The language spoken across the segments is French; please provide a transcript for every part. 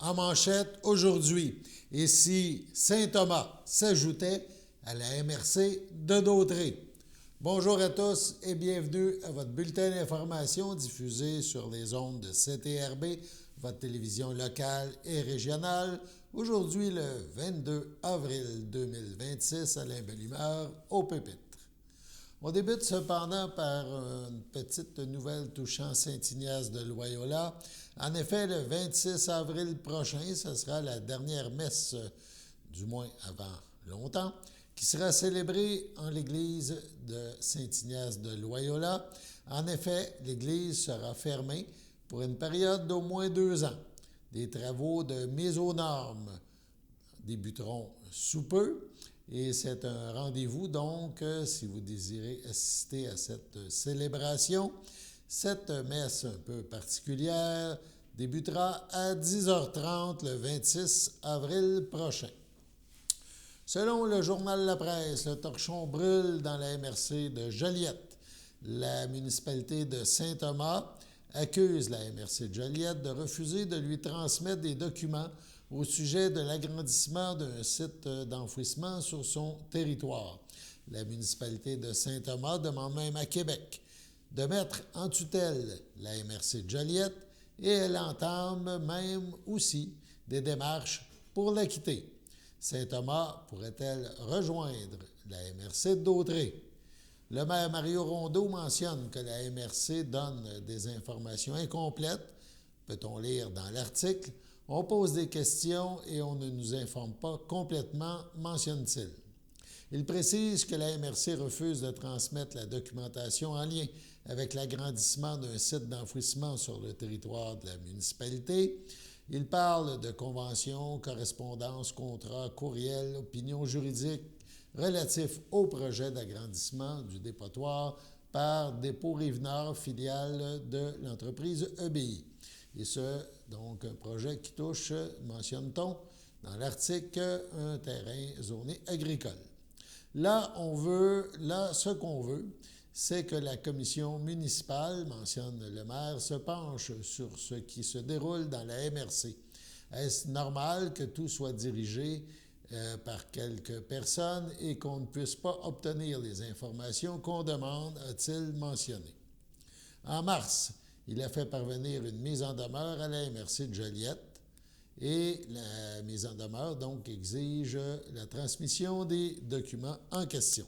En manchette aujourd'hui, et si Saint-Thomas s'ajoutait à la MRC de Dautré. Bonjour à tous et bienvenue à votre bulletin d'information diffusé sur les ondes de CTRB, votre télévision locale et régionale. Aujourd'hui, le 22 avril 2026, Alain Bellimard au pupitre. On débute cependant par une petite nouvelle touchant Saint-Ignace de Loyola. En effet, le 26 avril prochain, ce sera la dernière messe, du moins avant longtemps, qui sera célébrée en l'église de Saint-Ignace de Loyola. En effet, l'église sera fermée pour une période d'au moins 2 ans. Des travaux de mise aux normes débuteront sous peu. Et c'est un rendez-vous, donc, si vous désirez assister à cette célébration. Cette messe un peu particulière débutera à 10h30 le 26 avril prochain. Selon le journal La Presse, le torchon brûle dans la MRC de Joliette. La municipalité de Saint-Thomas accuse la MRC de Joliette de refuser de lui transmettre des documents au sujet de l'agrandissement d'un site d'enfouissement sur son territoire. La municipalité de Saint-Thomas demande même à Québec de mettre en tutelle la MRC de Joliette et elle entame même aussi des démarches pour la quitter. Saint-Thomas pourrait-elle rejoindre la MRC de Dautré? Le maire Mario Rondeau mentionne que la MRC donne des informations incomplètes, peut-on lire dans l'article. On pose des questions et on ne nous informe pas complètement, mentionne-t-il. Il précise que la MRC refuse de transmettre la documentation en lien avec l'agrandissement d'un site d'enfouissement sur le territoire de la municipalité. Il parle de conventions, correspondances, contrats, courriels, opinions juridiques relatifs au projet d'agrandissement du dépotoir par Dépôt Rive-Nord, filiale de l'entreprise EBI. Et ce, donc, un projet qui touche, mentionne-t-on, dans l'article, un terrain zoné agricole. Là, ce qu'on veut, c'est que la commission municipale, mentionne le maire, se penche sur ce qui se déroule dans la MRC. Est-ce normal que tout soit dirigé par quelques personnes et qu'on ne puisse pas obtenir les informations qu'on demande, a-t-il mentionné. En mars, il a fait parvenir une mise en demeure à la MRC de Joliette et la mise en demeure, donc, exige la transmission des documents en question.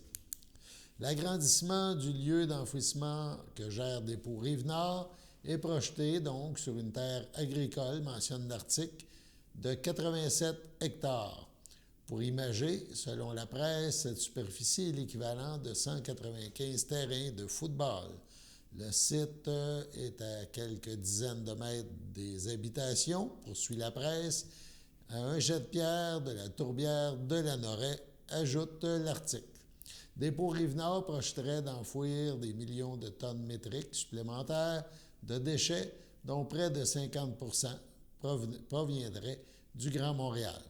L'agrandissement du lieu d'enfouissement que gère Dépôt Rive-Nord est projeté, donc, sur une terre agricole, mentionne l'article, de 87 hectares. Pour imager, selon la presse, cette superficie est l'équivalent de 195 terrains de football. Le site est à quelques dizaines de mètres des habitations, poursuit la presse, à un jet de pierre de la tourbière de la Noret, ajoute l'article. Dépôt Rive-Nord projeterait d'enfouir des millions de tonnes métriques supplémentaires de déchets, dont près de 50 proviendraient du Grand Montréal.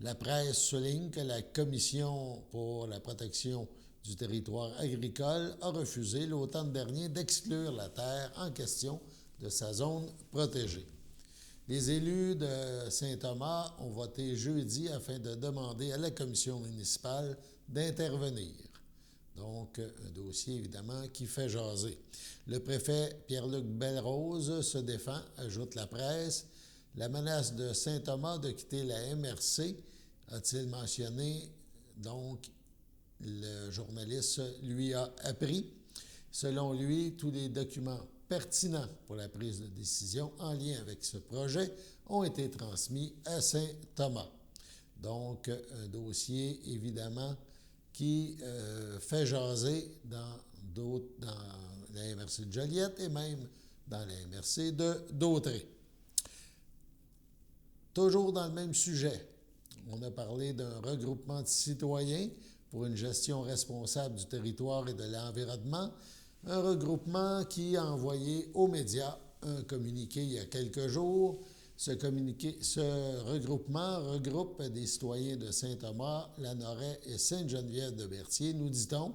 La presse souligne que la Commission pour la protection du territoire agricole a refusé l'automne dernier d'exclure la terre en question de sa zone protégée. Les élus de Saint-Thomas ont voté jeudi afin de demander à la commission municipale d'intervenir. Donc, un dossier, évidemment, qui fait jaser. Le préfet Pierre-Luc Belrose se défend, ajoute la presse. La menace de Saint-Thomas de quitter la MRC, a-t-il mentionné, donc, le journaliste lui a appris. Selon lui, tous les documents pertinents pour la prise de décision en lien avec ce projet ont été transmis à Saint-Thomas. Donc, un dossier, évidemment, qui fait jaser dans la MRC de Joliette et même dans la MRC de Dautré. Toujours dans le même sujet, on a parlé d'un regroupement de citoyens pour une gestion responsable du territoire et de l'environnement, un regroupement qui a envoyé aux médias un communiqué il y a quelques jours. Ce regroupement regroupe des citoyens de Saint-Thomas, La Noret et Sainte-Geneviève-de-Berthier, nous dit-on.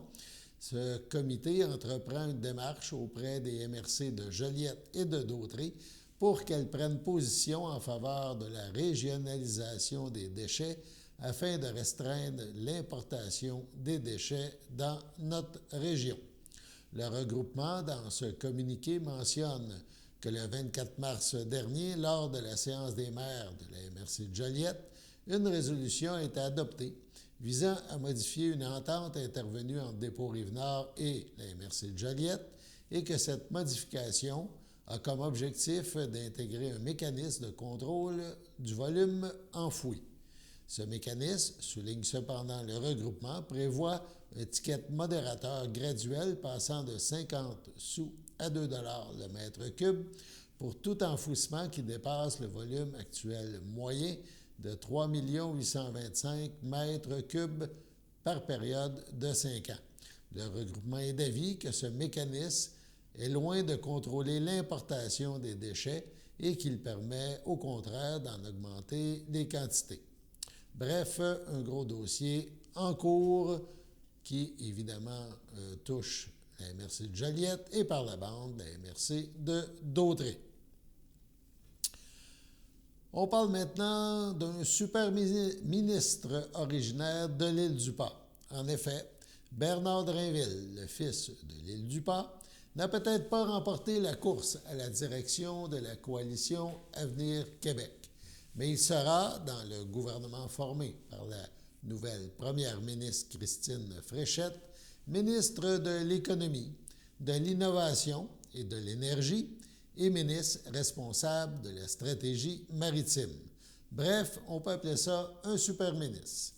Ce comité entreprend une démarche auprès des MRC de Joliette et de Dautré pour qu'elle prenne position en faveur de la régionalisation des déchets afin de restreindre l'importation des déchets dans notre région. Le regroupement, dans ce communiqué, mentionne que le 24 mars dernier, lors de la séance des maires de la MRC de Joliette, une résolution a été adoptée visant à modifier une entente intervenue entre Dépôt Rive-Nord et la MRC de Joliette et que cette modification a comme objectif d'intégrer un mécanisme de contrôle du volume enfoui. Ce mécanisme, souligne cependant le regroupement, prévoit un ticket modérateur graduel passant de 50 sous à 2 $ le mètre cube pour tout enfouissement qui dépasse le volume actuel moyen de 3 825 mètres cubes par période de 5 ans. Le regroupement est d'avis que ce mécanisme est loin de contrôler l'importation des déchets et qu'il permet au contraire d'en augmenter les quantités. Bref, un gros dossier en cours qui, évidemment, touche la MRC de Joliette et par la bande la MRC de Dautré. On parle maintenant d'un super ministre originaire de l'île du Pas. En effet, Bernard Drainville, le fils de l'île du Pas, n'a peut-être pas remporté la course à la direction de la coalition Avenir Québec, mais il sera, dans le gouvernement formé par la nouvelle première ministre Christine Fréchette, ministre de l'Économie, de l'Innovation et de l'Énergie et ministre responsable de la stratégie maritime. Bref, on peut appeler ça un super ministre.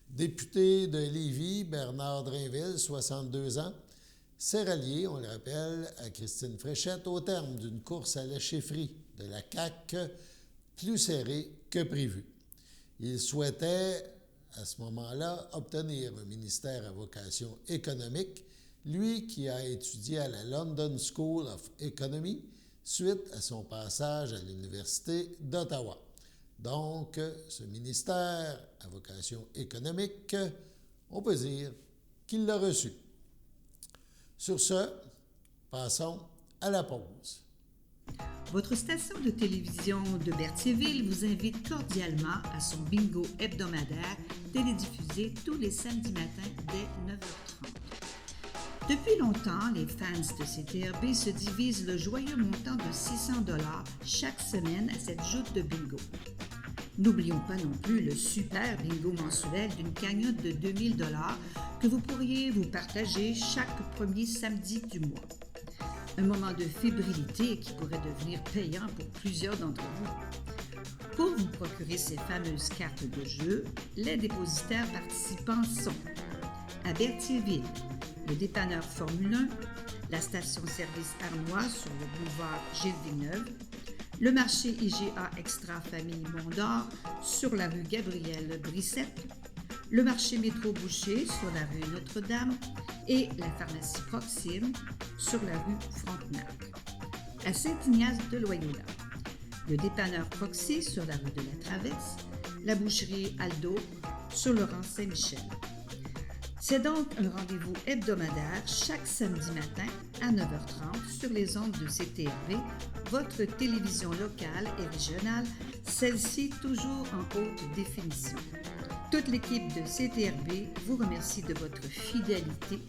Député de Lévis, Bernard Drainville, 62 ans, s'est rallié, on le rappelle, à Christine Fréchette au terme d'une course à la chefferie de la CAQ plus serrée que prévu. Il souhaitait, à ce moment-là, obtenir un ministère à vocation économique, lui qui a étudié à la London School of Economy suite à son passage à l'Université d'Ottawa. Donc, ce ministère à vocation économique, on peut dire qu'il l'a reçu. Sur ce, passons à la pause. Votre station de télévision de Berthierville vous invite cordialement à son bingo hebdomadaire télédiffusé tous les samedis matins dès 9h30. Depuis longtemps, les fans de CTRB se divisent le joyeux montant de 600 $ chaque semaine à cette joute de bingo. N'oublions pas non plus le super bingo mensuel d'une cagnotte de 2000 $ que vous pourriez vous partager chaque premier samedi du mois. Un moment de fébrilité qui pourrait devenir payant pour plusieurs d'entre vous. Pour vous procurer ces fameuses cartes de jeu, les dépositaires participants sont à Berthierville, le dépanneur Formule 1, la station-service Armois sur le boulevard Gilles-Villeneuve, le marché IGA Extra Famille Mont-d'Or sur la rue Gabrielle-Brissette, le marché Métro Boucher sur la rue Notre-Dame et la pharmacie Proxime sur la rue Frontenac. À Saint-Ignace de Loyola, le dépanneur Proxy sur la rue de la Traverse, la boucherie Aldo sur le rang Saint-Michel. C'est donc un rendez-vous hebdomadaire chaque samedi matin à 9h30 sur les ondes de CTRB, votre télévision locale et régionale, celle-ci toujours en haute définition. Toute l'équipe de CTRB vous remercie de votre fidélité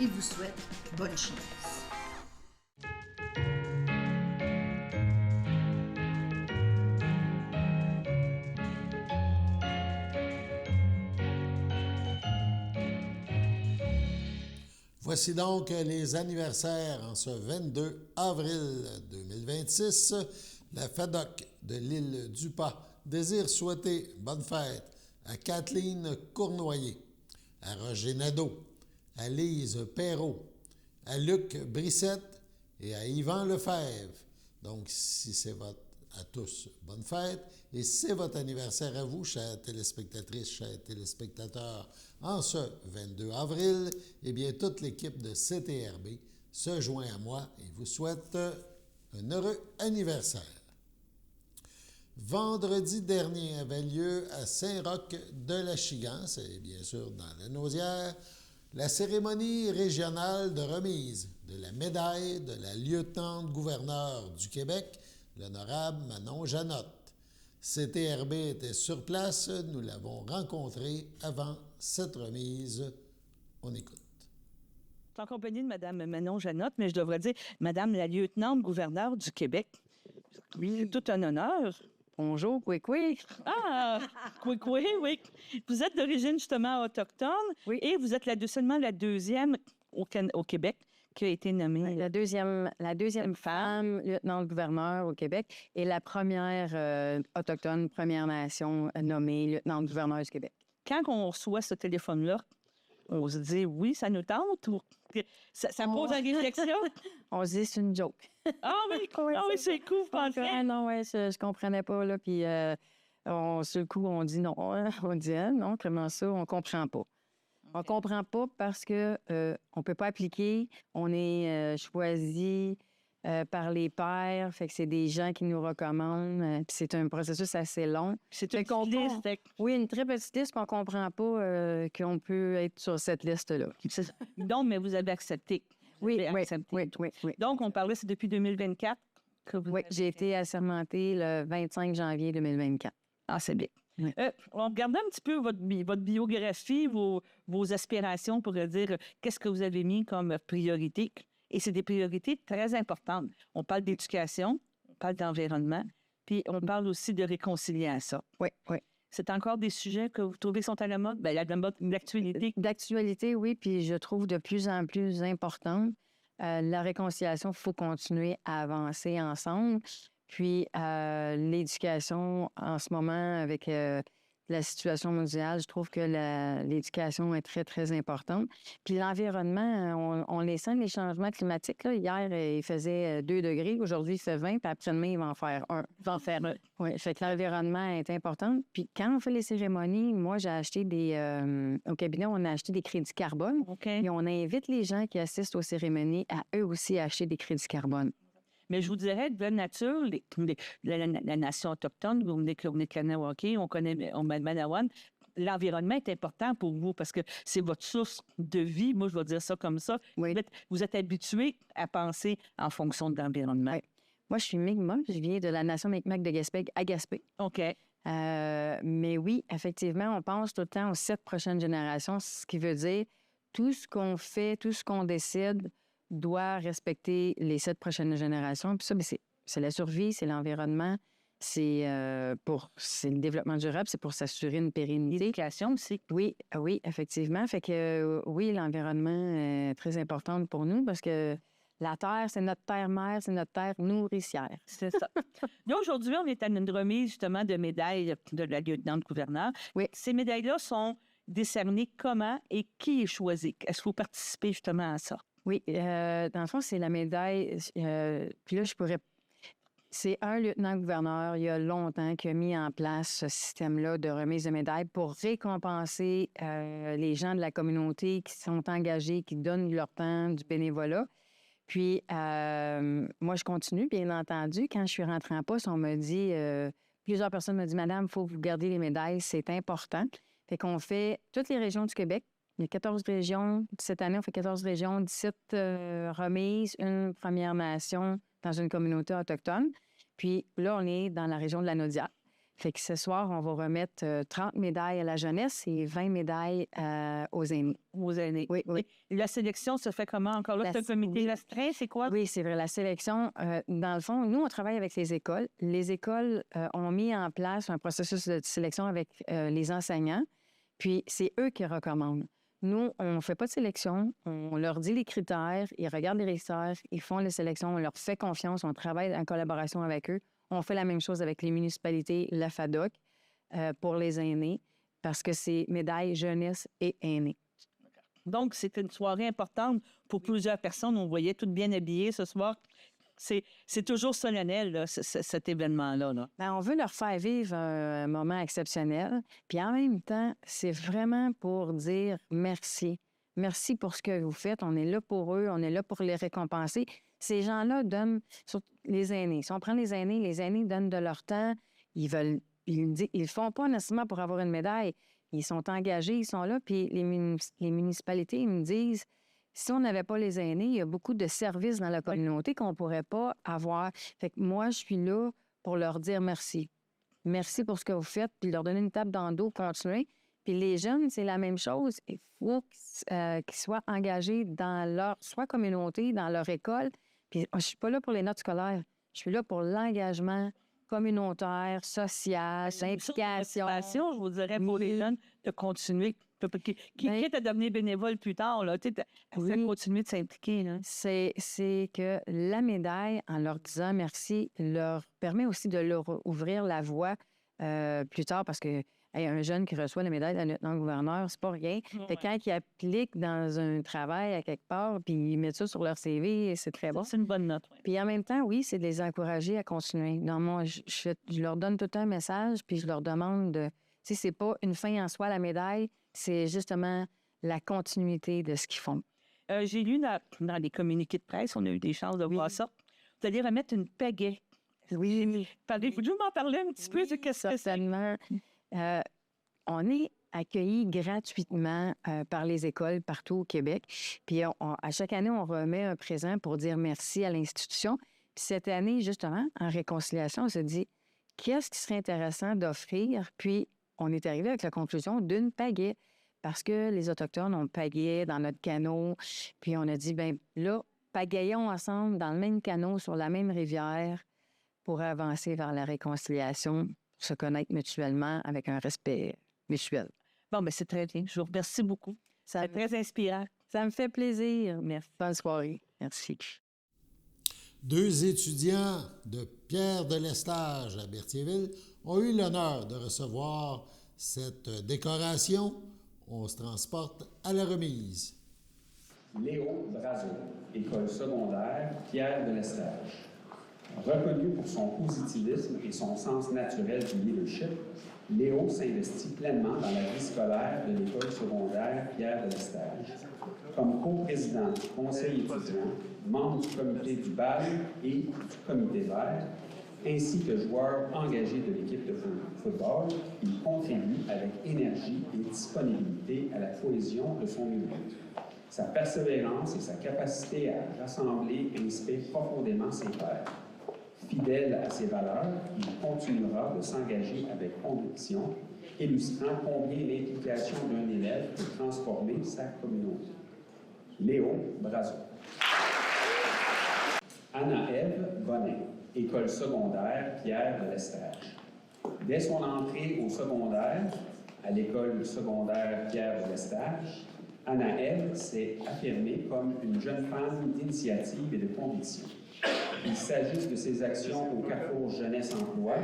et vous souhaite bonne chance. Voici donc les anniversaires en ce 22 avril 2026. La FADOC de l'île du Pas désire souhaiter bonne fête à Kathleen Cournoyer, à Roger Nadeau, à Lise Perrault, à Luc Brissette et à Yvan Lefebvre. Donc, si c'est à tous, bonne fête. Et si c'est votre anniversaire à vous, chères téléspectatrices, chers téléspectateurs, en ce 22 avril, eh bien, toute l'équipe de CTRB se joint à moi et vous souhaite un heureux anniversaire. Vendredi dernier avait lieu à Saint-Roch-de-l'Achigan, c'est bien sûr dans la Naudière, la cérémonie régionale de remise de la médaille de la lieutenant-gouverneur du Québec l'honorable Manon Janotte. CTRB était sur place, nous l'avons rencontré avant cette remise. On écoute. Je suis en compagnie de Mme Manon Janotte, mais je devrais dire Mme la lieutenant-gouverneure du Québec. Oui, c'est tout un honneur. Bonjour, Kwik. Ah, Kwik, oui. Vous êtes d'origine justement autochtone et vous êtes seulement la deuxième au Québec qui a été nommée. La deuxième femme lieutenant-gouverneur au Québec et la première autochtone Première Nation nommée lieutenant-gouverneur du Québec. Quand on reçoit ce téléphone-là, on se dit oui, ça nous tente ou ça pose une réflexion? On se dit c'est une joke. Ah oui, c'est cool, non, je comprenais pas, là. Puis, sur le coup, on dit non. On dit non, comment ça? On comprend pas. On comprend pas parce que on peut pas appliquer. On est choisi par les pairs. Fait que c'est des gens qui nous recommandent. Puis c'est un processus assez long. C'est une petite liste. Oui, une très petite liste qu'on comprend pas qu'on peut être sur cette liste-là. Donc, mais vous avez accepté. Oui. Donc, on parlait, c'est depuis 2024 que vous avez... j'ai été assermentée le 25 janvier 2024. Ah, c'est bien. Oui. On regardait un petit peu votre biographie, vos aspirations pour dire qu'est-ce que vous avez mis comme priorité. Et c'est des priorités très importantes. On parle d'éducation, on parle d'environnement, puis on parle aussi de réconciliation. Oui. C'est encore des sujets que vous trouvez sont à la mode? Bien, la mode d'actualité. D'actualité, oui, puis je trouve de plus en plus importante. La réconciliation, il faut continuer à avancer ensemble. Puis l'éducation, en ce moment, avec la situation mondiale, je trouve que l'éducation est très, très importante. Puis l'environnement, on les sent, les changements climatiques. Là. Hier, il faisait 2 degrés. Aujourd'hui, il fait 20. Puis après-demain, il va en faire 1. Oui, fait que l'environnement est important. Puis quand on fait les cérémonies, moi, j'ai acheté au cabinet, on a acheté des crédits carbone. Okay. Et on invite les gens qui assistent aux cérémonies à eux aussi acheter des crédits carbone. Mais je vous dirais, de la nature, la nation autochtone, vous venez de Kanawake, on connaît Manawan, l'environnement est important pour vous parce que c'est votre source de vie. Moi, je vais dire ça comme ça. Oui. Vous êtes habitué à penser en fonction de l'environnement. Oui. Moi, je suis Mi'kmaq. Je viens de la nation Mi'kmaq de Gaspé à Gaspé. OK. Mais oui, effectivement, on pense tout le temps aux 7 prochaines générations, ce qui veut dire tout ce qu'on fait, tout ce qu'on décide doit respecter les 7 prochaines générations. Puis ça, c'est la survie, c'est l'environnement, c'est le développement durable, c'est pour s'assurer une pérennité. L'éducation aussi. Oui, effectivement. Fait que oui, l'environnement est très important pour nous parce que la terre, c'est notre terre-mère, c'est notre terre nourricière. C'est ça. Là, aujourd'hui, on est à une remise justement de médailles de la lieutenant-gouverneur. Oui. Ces médailles-là sont décernées comment et qui est choisi? Est-ce que vous participez justement à ça? Oui, dans le fond, c'est la médaille. Puis là, c'est un lieutenant-gouverneur, il y a longtemps, qui a mis en place ce système-là de remise de médailles pour récompenser les gens de la communauté qui sont engagés, qui donnent leur temps, du bénévolat. Puis, moi, je continue, bien entendu. Quand je suis rentrée en poste, on m'a dit, plusieurs personnes m'ont dit, Madame, il faut que vous gardiez les médailles, c'est important. Fait qu'on fait toutes les régions du Québec. Il y a 14 régions. Cette année, on fait 14 régions, 17 remises, une Première Nation dans une communauté autochtone. Puis là, on est dans la région de la Naudière. Fait que ce soir, on va remettre 30 médailles à la jeunesse et 20 médailles aux aînés. Aux aînés. Oui. Et la sélection se fait comment? Encore là, c'est un comité restreint, c'est quoi? Oui, c'est vrai. La sélection, dans le fond, nous, on travaille avec les écoles. Les écoles ont mis en place un processus de sélection avec les enseignants. Puis c'est eux qui recommandent. Nous, on ne fait pas de sélection. On leur dit les critères, ils regardent les critères, ils font les sélections, on leur fait confiance, on travaille en collaboration avec eux. On fait la même chose avec les municipalités, la FADOC, pour les aînés, parce que c'est médaille jeunesse et aînés. Donc, c'est une soirée importante pour plusieurs personnes. On voyait toutes bien habillées ce soir. C'est toujours solennel, là, cet événement-là. Là. Bien, on veut leur faire vivre un moment exceptionnel. Puis en même temps, c'est vraiment pour dire merci. Merci pour ce que vous faites. On est là pour eux. On est là pour les récompenser. Ces gens-là donnent, surtout les aînés. Si on prend les aînés donnent de leur temps. Ils le font pas nécessairement pour avoir une médaille. Ils sont engagés, ils sont là. Puis les municipalités, ils me disent, Si on n'avait pas les aînés, il y a beaucoup de services dans la communauté qu'on ne pourrait pas avoir. Fait que moi, je suis là pour leur dire merci. Merci pour ce que vous faites, puis leur donner une tape dans le dos, continuer. Puis les jeunes, c'est la même chose. Il faut qu'ils soient engagés dans leur soit communauté, dans leur école. Puis je suis pas là pour les notes scolaires. Je suis là pour l'engagement communautaire, social, implication. Je vous dirais, pour les jeunes, de continuer. Quitte à devenir bénévole plus tard, là, à continuer de s'impliquer. Là. C'est que la médaille, en leur disant merci, leur permet aussi de leur ouvrir la voie plus tard parce que un jeune qui reçoit la médaille d'un lieutenant-gouverneur, c'est pas rien. Fait que quand ils appliquent dans un travail à quelque part, puis ils mettent ça sur leur CV, c'est très bon. C'est une bonne note. Ouais. Puis en même temps, oui, c'est de les encourager à continuer. Non, moi, je leur donne tout un message, puis je leur demande de... Tu sais, c'est pas une fin en soi, la médaille, c'est justement la continuité de ce qu'ils font. J'ai lu dans les communiqués de presse, on a eu des chances de voir ça. Vous allez remettre une pagaie. Oui. Pouvez-vous m'en parler un petit peu de qu'est-ce que c'est? Certainement. On est accueillis gratuitement par les écoles partout au Québec. Puis à chaque année, on remet un présent pour dire merci à l'institution. Puis cette année, justement, en réconciliation, on se dit qu'est-ce qui serait intéressant d'offrir? Puis on est arrivé avec la conclusion d'une pagaie parce que les Autochtones ont pagaie dans notre canot. Puis on a dit, bien là, pagayons ensemble dans le même canot sur la même rivière pour avancer vers la réconciliation, se connaître mutuellement avec un respect mutuel. Bon, bien, c'est très bien. Je vous remercie beaucoup. C'est très inspirant. Ça me fait plaisir. Merci. Bonne soirée. Merci. 2 étudiants de Pierre de l'Estage à Berthierville ont eu l'honneur de recevoir cette décoration. On se transporte à la remise. Léo Brazo, école secondaire Pierre de l'Estage. Reconnu pour son positivisme et son sens naturel du leadership, Léo s'investit pleinement dans la vie scolaire de l'école secondaire Pierre de l'Estage. Comme coprésident du conseil étudiant, membre du comité du BAL et du comité vert, ainsi que joueur engagé de l'équipe de football, il contribue avec énergie et disponibilité à la cohésion de son milieu. Sa persévérance et sa capacité à rassembler inspirent profondément ses pairs. Fidèle à ses valeurs, il continuera de s'engager avec conviction, illustrant combien l'implication d'un élève peut transformer sa communauté. Léo Brazo. Anna-Ève Bonnet, école secondaire Pierre de l'Estage. Dès son entrée au secondaire, à l'école secondaire Pierre de l'Estage, Anna-Ève s'est affirmée comme une jeune femme d'initiative et de conviction. Il s'agisse de ses actions au Carrefour Jeunesse-Emploi,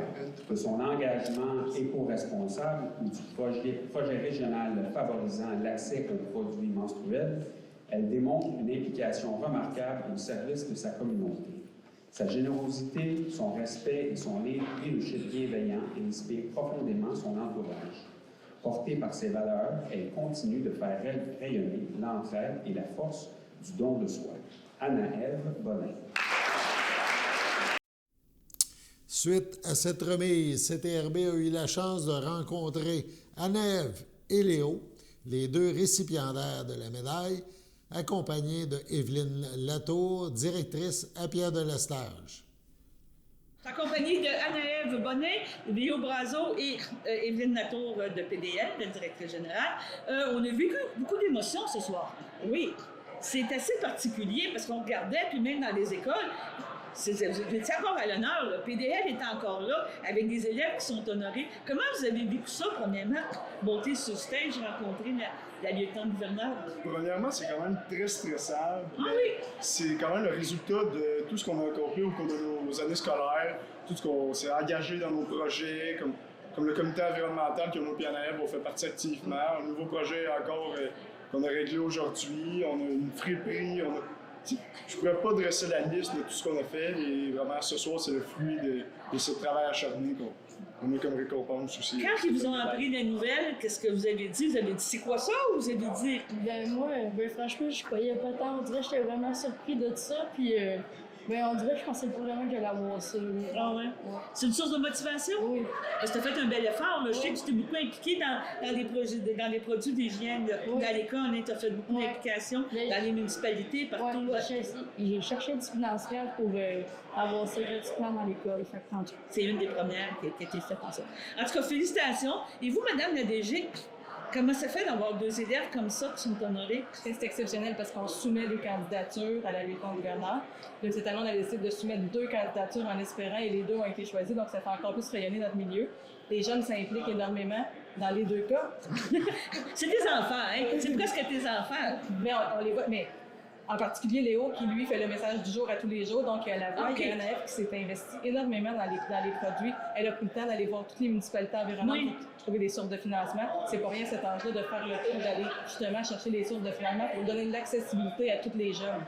de son engagement éco-responsable ou du projet régional favorisant l'accès aux produits menstruels, elle démontre une implication remarquable au service de sa communauté. Sa générosité, son respect et son leadership bienveillant inspirent profondément son entourage. Portée par ses valeurs, elle continue de faire rayonner l'entraide et la force du don de soi. Anna-Ève Bonnet. Suite à cette remise, CTRB a eu la chance de rencontrer Anna-Ève et Léo, les 2 récipiendaires de la médaille, accompagnés de Évelyne Latour, directrice à Pierre de l'Estage. Accompagnée de Anna-Ève Bonnet, Léo Brazo et Évelyne Latour de PDL, la directrice générale, on a vécu beaucoup d'émotions ce soir. Oui, c'est assez particulier parce qu'on regardait, puis même dans les écoles, vous étiez encore à l'honneur, le PDL est encore là, avec des élèves qui sont honorés. Comment vous avez vécu ça, premièrement? Monter sur stage, rencontrer la lieutenant-gouverneur? Premièrement, c'est quand même très stressant. Ah oui? C'est quand même le résultat de tout ce qu'on a accompli au cours de nos années scolaires, tout ce qu'on s'est engagé dans nos projets, comme le comité environnemental que nous, Anna-Ève, on fait partie activement. Un nouveau projet encore qu'on a réglé aujourd'hui. On a une friperie, je ne pourrais pas dresser la liste de tout ce qu'on a fait et vraiment ce soir, c'est le fruit de ce travail acharné qu'on a comme récompense aussi. Quand ils vous ont appris la nouvelle, qu'est-ce que vous avez dit? Vous avez dit c'est quoi ça ou vous avez dit? Ben moi, franchement, je croyais pas tant. On dirait que j'étais vraiment surpris de ça. Puis Mais on dirait que je pensais pas vraiment qu'elle allait avoir ça. Ah ouais? C'est une source de motivation? Oui. Parce que tu as fait un bel effort. Là. Je sais que tu t'es beaucoup impliqué dans les projets, dans les produits d'hygiène. Oui. À l'école, hein, tu as fait beaucoup d'implications dans les municipalités, partout. J'ai cherché du financier pour avoir ça gratuitement dans l'école. C'est une des premières qui a été faite en ça. En tout cas, félicitations. Et vous, Madame la DG, comment ça fait d'avoir 2 élèves comme ça qui sont honorés? C'est exceptionnel parce qu'on soumet des candidatures à la lieutenant gouverneur. Là, cette année, on a décidé de soumettre 2 candidatures en espérant et les 2 ont été choisies, donc ça fait encore plus rayonner notre milieu. Les jeunes s'impliquent énormément dans les 2 cas. C'est des enfants, hein? C'est presque tes enfants. Mais on les voit, mais en particulier Léo qui, lui, fait le message du jour à tous les jours. Donc, il y a la voix, il y a Anaël qui s'est investie énormément dans les produits. Elle a pris le temps d'aller voir toutes les municipalités environnantes pour trouver des sources de financement. C'est pas rien cet âge-là de faire le tour, d'aller justement chercher les sources de financement pour donner de l'accessibilité à tous les jeunes.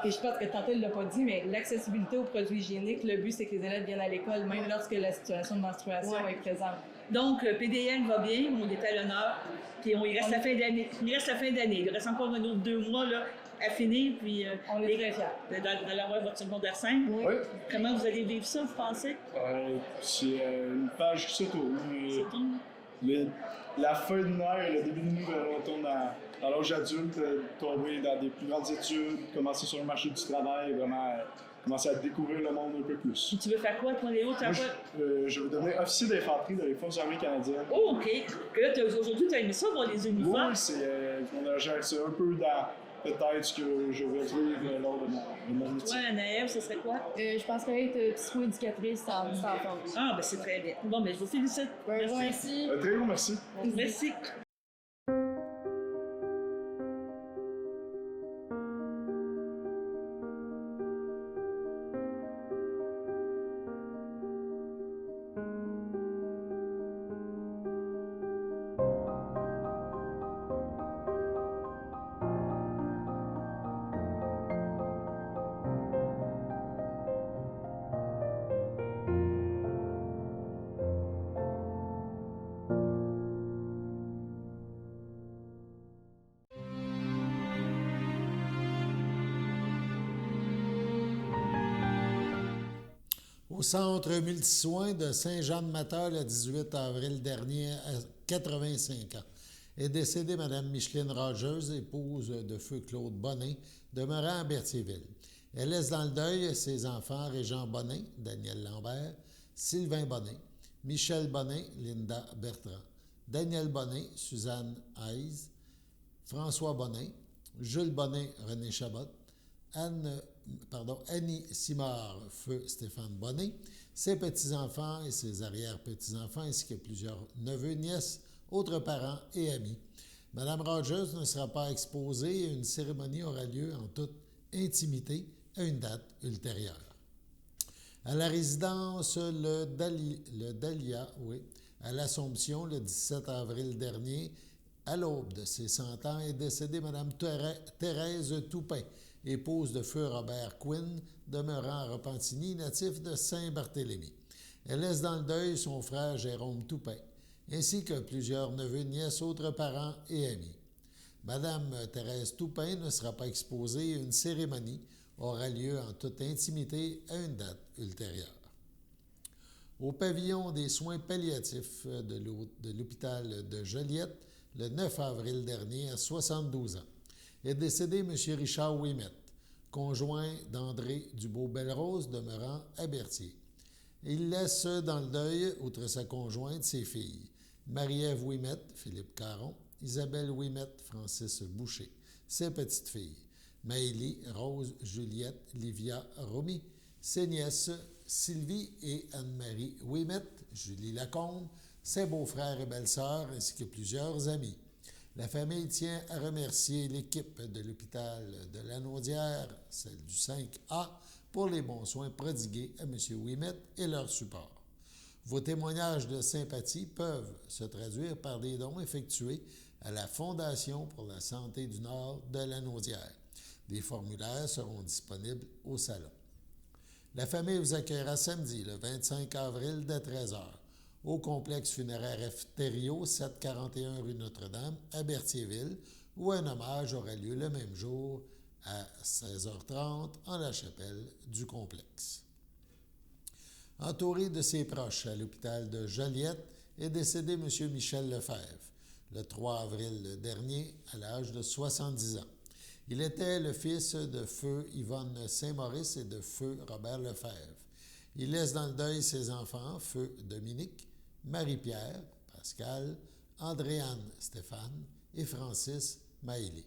Et je pense que tantôt, il l'a pas dit, mais l'accessibilité aux produits hygiéniques, le but, c'est que les élèves viennent à l'école, même lorsque la situation de menstruation est présente. Donc, PDN va bien, on est à l'honneur, puis il reste la fin d'année. Il reste encore un autre 2 mois là, à finir, puis on est très fiers. D'avoir votre secondaire 5. Oui. Comment vous allez vivre ça, vous pensez? C'est une page qui se tourne. La fin de neige, le début de nous, on tourne dans l'âge adulte, tomber dans des plus grandes études, commencer sur le marché du travail, vraiment commencer à découvrir le monde un peu plus. Tu veux faire quoi, toi, Léo? Je veux devenir officier d'infanterie dans les Forces armées canadiennes. Oh, OK. Que là, aujourd'hui, tu as aimé ça, voir les uniformes? Oui, on a géré ça un peu dans peut-être ce que je vais vivre lors de mon métier. Ouais, Anaël, ce serait quoi? Je pense qu'elle être psycho-éducatrice en forme. Ah, ben c'est très bien. Bon, ben je vous félicite. Merci. Très gros merci. Merci. Au centre multisoins de Saint-Jean-de-Mattel le 18 avril dernier, à 85 ans, est décédée Mme Micheline Rogers, épouse de feu Claude Bonnin, demeurant à Berthierville. Elle laisse dans le deuil ses enfants Régent Bonnin, Daniel Lambert, Sylvain Bonnin, Michel Bonnin, Linda Bertrand, Daniel Bonnin, Suzanne Hayes, François Bonnin, Jules Bonnin, René Chabot, Annie Simard, feu Stéphane Bonnet, ses petits-enfants et ses arrière-petits-enfants, ainsi que plusieurs neveux, nièces, autres parents et amis. Mme Rogers ne sera pas exposée et une cérémonie aura lieu en toute intimité à une date ultérieure. À la résidence Le Dahlia, à l'Assomption, le 17 avril dernier, à l'aube de ses 100 ans, est décédée Mme Thérèse Toupin, épouse de feu Robert Quinn, demeurant à Repentigny, natif de Saint-Barthélemy. Elle laisse dans le deuil son frère Jérôme Toupin, ainsi que plusieurs neveux, nièces, autres parents et amis. Madame Thérèse Toupin ne sera pas exposée et une cérémonie aura lieu en toute intimité à une date ultérieure. Au pavillon des soins palliatifs de l'hôpital de Joliette, le 9 avril dernier, à 72 ans, est décédé M. Richard Ouimet, conjoint d'André Dubois-Belrose, demeurant à Berthier. Il laisse dans le deuil, outre sa conjointe, ses filles, Marie-Ève Ouimet, Philippe Caron, Isabelle Ouimet, Francis Boucher, ses petites-filles, Maëlie, Rose, Juliette, Livia, Romy, ses nièces, Sylvie et Anne-Marie Ouimet, Julie Lacombe, ses beaux-frères et belles-sœurs, ainsi que plusieurs amis. La famille tient à remercier l'équipe de l'hôpital de Lanaudière, celle du 5A, pour les bons soins prodigués à M. Ouimet et leur support. Vos témoignages de sympathie peuvent se traduire par des dons effectués à la Fondation pour la santé du Nord de Lanaudière. Des formulaires seront disponibles au salon. La famille vous accueillera samedi, le 25 avril, dès 13h. Au complexe funéraire Efterio, 741 rue Notre-Dame, à Berthierville, où un hommage aura lieu le même jour à 16h30 en la chapelle du complexe. Entouré de ses proches à l'hôpital de Joliette, est décédé M. Michel Lefebvre, le 3 avril dernier, à l'âge de 70 ans. Il était le fils de feu Yvonne Saint-Maurice et de feu Robert Lefebvre. Il laisse dans le deuil ses enfants, feu Dominique, Marie-Pierre, Pascal, Andréanne Stéphane et Francis Maëlé.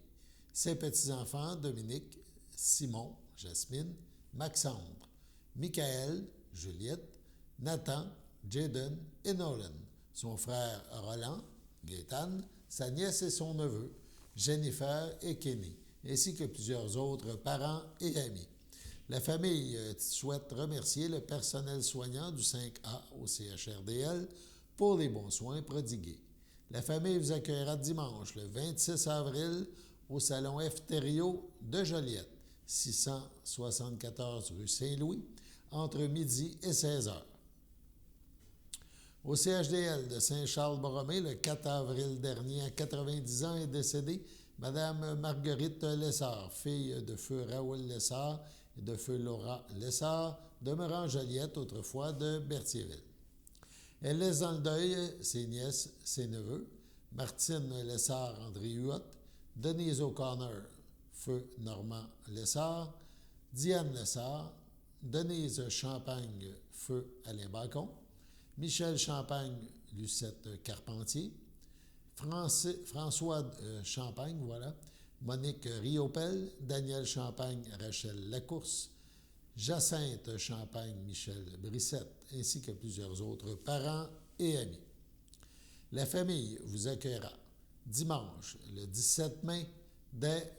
Ses petits-enfants, Dominique, Simon, Jasmine, Maxandre, Michael, Juliette, Nathan, Jaden et Nolan, son frère Roland, Gaétan, sa nièce et son neveu, Jennifer et Kenny, ainsi que plusieurs autres parents et amis. La famille souhaite remercier le personnel soignant du 5A au CHRDL pour les bons soins prodigués. La famille vous accueillera dimanche, le 26 avril, au Salon F. Thériault de Joliette, 674 rue Saint-Louis, entre midi et 16 heures. Au CHDL de Saint-Charles-Borromée, le 4 avril dernier, à 90 ans, est décédée Mme Marguerite Lessard, fille de feu Raoul Lessard et de feu Laura Lessard, demeurant Joliette, autrefois de Berthierville. Elle laisse dans le deuil ses nièces, ses neveux, Martine Lessard-André Huot, Denise O'Connor, feu Normand Lessard, Diane Lessard, Denise Champagne, feu Alain Bacon, Michel Champagne, Lucette Carpentier, François Champagne, Monique Riopel, Daniel Champagne, Rachel Lacourse, Jacinthe Champagne, Michel Brissette, ainsi que plusieurs autres parents et amis. La famille vous accueillera dimanche, le 17 mai, dès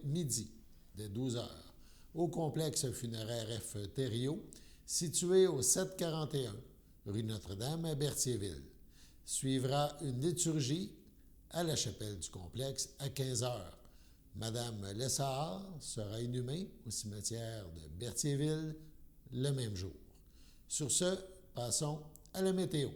midi, dès 12 heures, au complexe funéraire F. Thériault, situé au 741 rue Notre-Dame à Berthierville. Suivra une liturgie à la chapelle du complexe à 15 heures. Madame Lessard sera inhumée au cimetière de Berthierville le même jour. Sur ce, passons à la météo.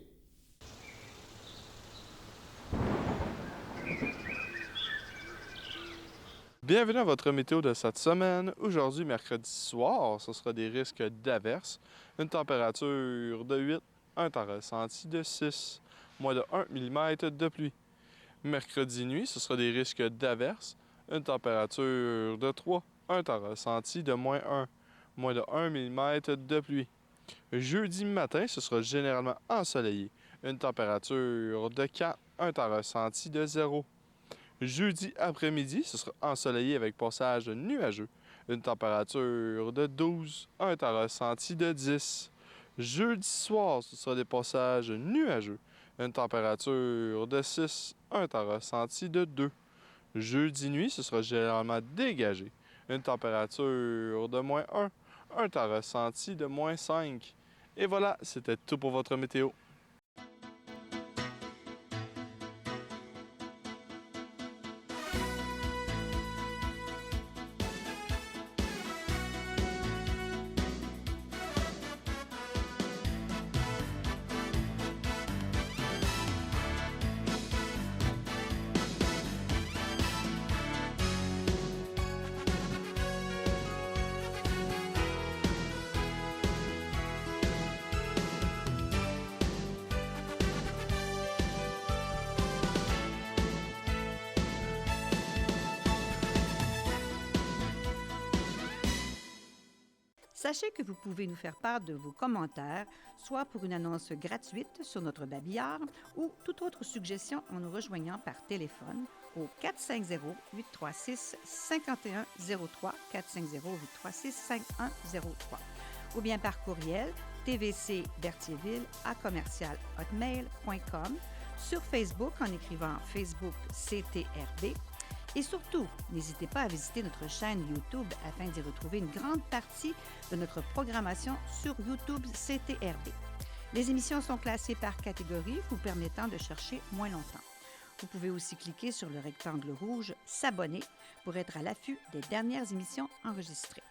Bienvenue à votre météo de cette semaine. Aujourd'hui, mercredi soir, ce sera des risques d'averses. Une température de 8, un temps ressenti de 6, moins de 1 mm de pluie. Mercredi nuit, ce sera des risques d'averses. Une température de 3, un temps ressenti de moins 1, moins de 1 mm de pluie. Jeudi matin, ce sera généralement ensoleillé. Une température de 4, un temps ressenti de 0. Jeudi après-midi, ce sera ensoleillé avec passage nuageux. Une température de 12, un temps ressenti de 10. Jeudi soir, ce sera des passages nuageux. Une température de 6, un temps ressenti de 2. Jeudi nuit, ce sera généralement dégagé. Une température de moins 1, un temps ressenti de moins 5. Et voilà, c'était tout pour votre météo. Sachez que vous pouvez nous faire part de vos commentaires, soit pour une annonce gratuite sur notre babillard ou toute autre suggestion en nous rejoignant par téléphone au 450-836-5103, 450-836-5103, ou bien par courriel tvcberthierville@hotmail.com, sur Facebook en écrivant Facebook CTRB. Et surtout, n'hésitez pas à visiter notre chaîne YouTube afin d'y retrouver une grande partie de notre programmation sur YouTube CTRB. Les émissions sont classées par catégorie, vous permettant de chercher moins longtemps. Vous pouvez aussi cliquer sur le rectangle rouge « S'abonner » pour être à l'affût des dernières émissions enregistrées.